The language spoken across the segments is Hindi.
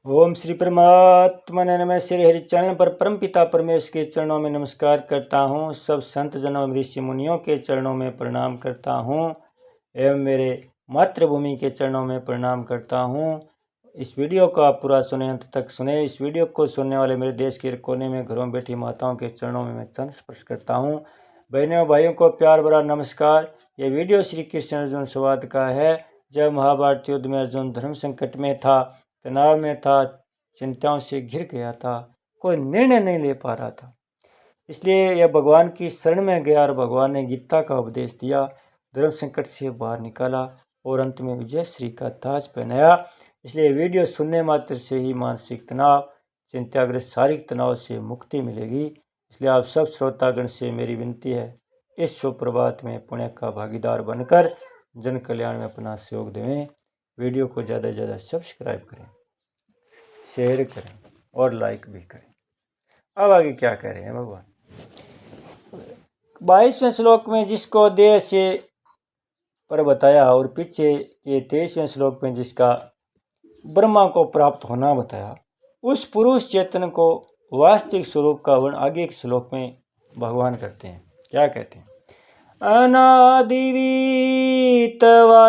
ओम श्री परमात्मा नमः। श्री हरि चरण पर परम पिता परमेश्वर के चरणों में नमस्कार करता हूँ। सब संत जनों ऋषि मुनियों के चरणों में प्रणाम करता हूँ एवं मेरे मातृभूमि के चरणों में प्रणाम करता हूँ। इस वीडियो को आप पूरा सुने, अंत तक सुने। इस वीडियो को सुनने वाले मेरे देश के कोने में घरों में बैठी माताओं के चरणों में मैं चरण स्पर्श करता हूँ। बहनों भाइयों को प्यार भरा नमस्कार। ये वीडियो श्री कृष्ण अर्जुन संवाद का है। जब महाभारत युद्ध में अर्जुन धर्म संकट में था, तनाव में था, चिंताओं से घिर गया था, कोई निर्णय नहीं ले पा रहा था, इसलिए यह भगवान की शरण में गया और भगवान ने गीता का उपदेश दिया, धर्म संकट से बाहर निकाला और अंत में विजय श्री का ताज पहनाया। इसलिए वीडियो सुनने मात्र से ही मानसिक तनाव, चिंताग्रस्त शारीरिक तनाव से मुक्ति मिलेगी। इसलिए आप सब श्रोतागण से मेरी विनती है, इस शुभ प्रभात में पुण्य का भागीदार बनकर जन कल्याण में अपना सहयोग दें। वीडियो को ज़्यादा से ज़्यादा सब्सक्राइब करें, शेयर करें और लाइक भी करें। अब आगे क्या कह रहे हैं भगवान 22वें श्लोक में, जिसको देह से पर बताया और पीछे के 23वें श्लोक में जिसका ब्रह्मा को प्राप्त होना बताया, उस पुरुष चेतन को वास्तविक स्वरूप का वर्णन आगे एक श्लोक में भगवान करते हैं। क्या कहते हैं? अनादिवीतवा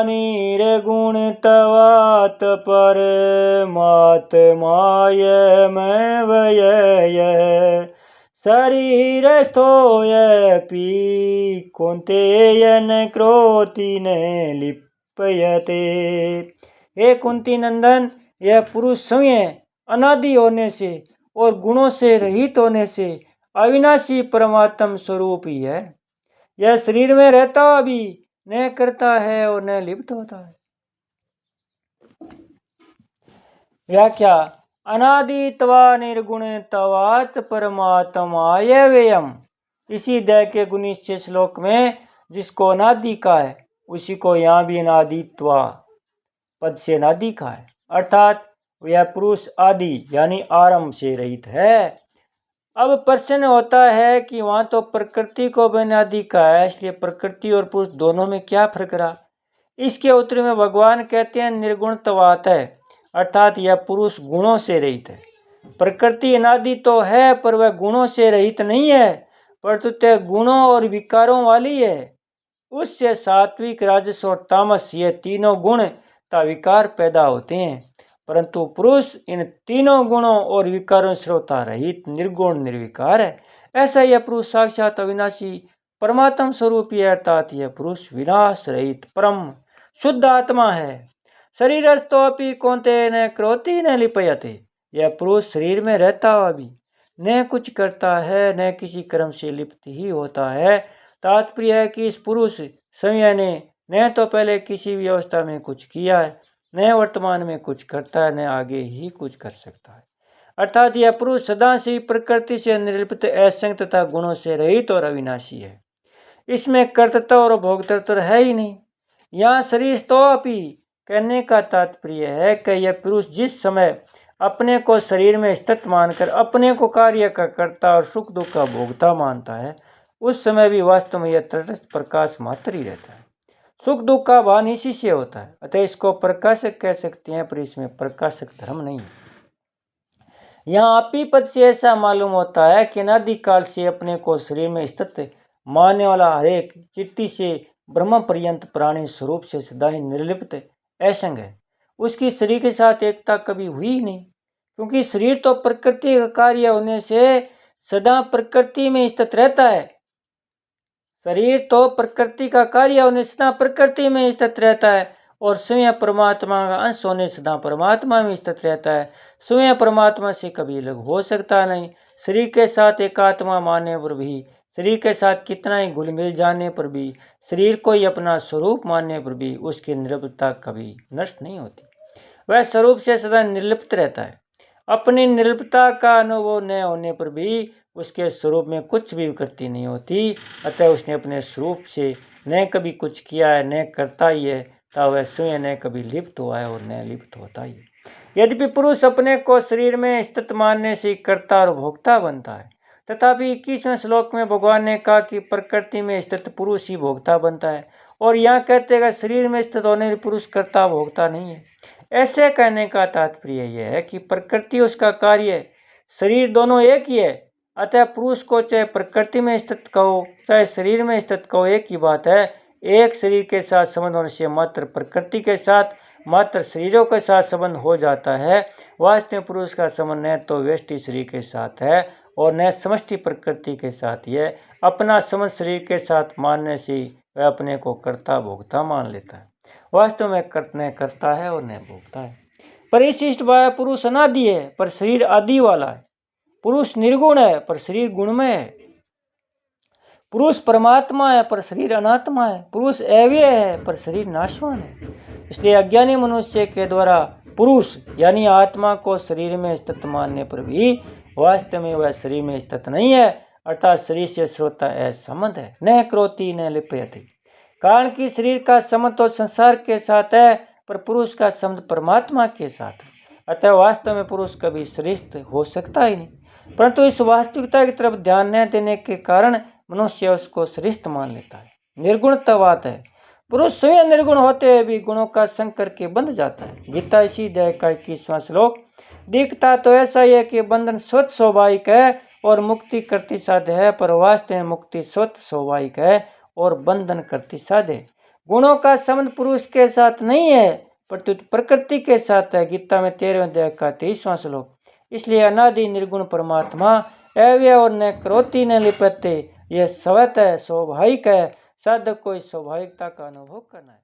निर्गुण तवात परमात्मायमव्यय शरीरस्थोऽयपि कौन्तेयन क्रोति न लिप्यते। हे कुंती नंदन, यह पुरुष स्वयं अनादि होने से और गुणों से रहित होने से अविनाशी परमात्म स्वरूप ही है। यह शरीर में रहता भी न करता है और न लिप्त होता है। व्याख्या: अनादित्वा निर्गुण तवात परमात्माय व्ययम। इसी दय के 19 श्लोक में जिसको अनादि का है, उसी को यहाँ भी अनादित्वा पद से अनादि का है, अर्थात यह पुरुष आदि यानी आरंभ से रहित है। अब प्रश्न होता है कि वहाँ तो प्रकृति को अनादि का है, इसलिए प्रकृति और पुरुष दोनों में क्या फर्क रहा? इसके उत्तर में भगवान कहते हैं निर्गुणत्वात् है, अर्थात यह पुरुष गुणों से रहित है। प्रकृति अनादि तो है पर वह गुणों से रहित नहीं है, परंतु गुणों और विकारों वाली है। उससे सात्विक, राजस और तामस ये तीनों गुण का विकार पैदा होते हैं, परंतु पुरुष इन तीनों गुणों और विकारों से होता रहित निर्गुण निर्विकार है। ऐसा यह पुरुष साक्षात अविनाशी परमात्म स्वरूप है, अर्थात यह पुरुष विनाश रहित परम शुद्ध आत्मा है। शरीरस्थोऽपि कौन्तेय न क्रोति न लिप्यते। यह पुरुष शरीर में रहता हुआ भी न कुछ करता है, न किसी कर्म से लिप्त ही होता है। तात्पर्य है कि इस पुरुष स्वयं ने न तो पहले किसी भी अवस्था में कुछ किया है, न वर्तमान में कुछ करता है, न आगे ही कुछ कर सकता है। अर्थात यह पुरुष सदा से प्रकृति से निर्लिप्त, असंग तथा गुणों से रहित और अविनाशी है। इसमें कर्तृत्व और भोक्तृत्व है ही नहीं। यहाँ शरीर तो अपी कहने का तात्पर्य है कि यह पुरुष जिस समय अपने को शरीर में स्थित मानकर अपने को कार्य का कर्ता और सुख दुख का भोगता मानता है, उस समय भी वास्तव में यह तटस्थ प्रकाश मात्र ही रहता है। सुख दुख का भान इसी से होता है, अतः इसको प्रकाशक कह सकते हैं, पर इसमें प्रकाशक धर्म नहीं है। यहाँ आपी पद से ऐसा मालूम होता है कि अनादिकाल से अपने को शरीर में स्थित मानने वाला हरेक चिट्टी से ब्रह्म पर्यंत प्राणी स्वरूप से सदा ही निर्लिप्त असंग है। उसकी शरीर के साथ एकता कभी हुई ही नहीं, क्योंकि शरीर तो प्रकृति का कार्य होने से सदा प्रकृति में स्थित रहता है। शरीर तो प्रकृति का कार्य होने से सदा प्रकृति में स्थित रहता है और स्वयं परमात्मा का अंश होने से सदा परमात्मा में स्थित रहता है। स्वयं परमात्मा से कभी अलग हो सकता नहीं। शरीर के साथ एकात्मा मानने पर भी, शरीर के साथ कितना ही घुल मिल जाने पर भी, शरीर को ही अपना स्वरूप मानने पर भी उसकी निर्लिप्तता कभी नष्ट नहीं होती। वह स्वरूप से सदा निर्लिप्त रहता है। अपनी निर्लिप्तता का अनुभव न होने पर भी उसके स्वरूप में कुछ भी विकृति नहीं होती, अतः उसने अपने स्वरूप से न कभी कुछ किया है, न करता ही है, तथा वह स्वयं न कभी लिप्त हुआ है और न लिप्त होता ही है। यद्यपि पुरुष अपने को शरीर में स्थित मानने से कर्ता और भोक्ता बनता है, तथापि 21वें श्लोक में भगवान ने कहा कि प्रकृति में स्थित पुरुष ही भोक्ता बनता है, और यहाँ कहते हैं शरीर में स्थित होने पुरुष कर्ता भोक्ता नहीं है। ऐसे कहने का तात्पर्य यह है कि प्रकृति उसका कार्य, शरीर दोनों एक ही है। अतः पुरुष को चाहे प्रकृति में स्थित कहो चाहे शरीर में स्थित कहो, एक ही बात है। एक शरीर के साथ संबंध होने से मात्र प्रकृति के साथ, मात्र शरीरों के साथ संबंध हो जाता है। वास्तव में पुरुष का संबंध न तो व्यष्टि शरीर के साथ है और न समष्टि प्रकृति के साथ ही है। अपना संबंध शरीर के साथ मानने से वह अपने को कर्ता भोक्ता मान लेता है। वास्तव में न करता है और न भोगता है। परिशिष्ट भाव पुरुष अनादि है पर शरीर आदि वाला है। पुरुष निर्गुण है पर शरीर गुणमय है। पुरुष परमात्मा है पर शरीर अनात्मा है। पुरुष अव्यय है पर शरीर नाशवान है। इसलिए अज्ञानी मनुष्य के द्वारा पुरुष यानी आत्मा को शरीर में स्थित मानने पर भी वास्तव में वह शरीर में स्थित नहीं है, अर्थात शरीर से श्रोता असंबंध है। न क्रोति न लिप्यते, कारण कि शरीर का संबंध तो संसार के साथ है पर पुरुष का संबंध परमात्मा के साथ है। अतः वास्तव में पुरुष कभी श्रेष्ठ हो सकता ही नहीं, परंतु इस वास्तविकता की तरफ ध्यान न देने के कारण मनुष्य उसको श्रेष्ठ मान लेता है। निर्गुणतावाद है। पुरुष स्वयं निर्गुण होते हुए भी गुणों का संग करके बंध जाता है। गीता इसी अध्याय का 21वां श्लोक। दिखता तो ऐसा ही है कि बंधन स्वतः स्वाभाविक है और मुक्ति करती साध्य है, पर वास्तव में मुक्ति स्वतः स्वाभाविक है और बंधन करती साध्य है। गुणों का संबंध पुरुष के साथ नहीं है परंतु प्रकृति के साथ है। गीता में 13वें अध्याय का 23वां श्लोक। इसलिए अनादि निर्गुण परमात्मा अव्यय और न क्रोति न लिप्यते, यह स्वतः है, स्वाभाविक है। साधक को इस स्वाभाविकता का अनुभव करना है।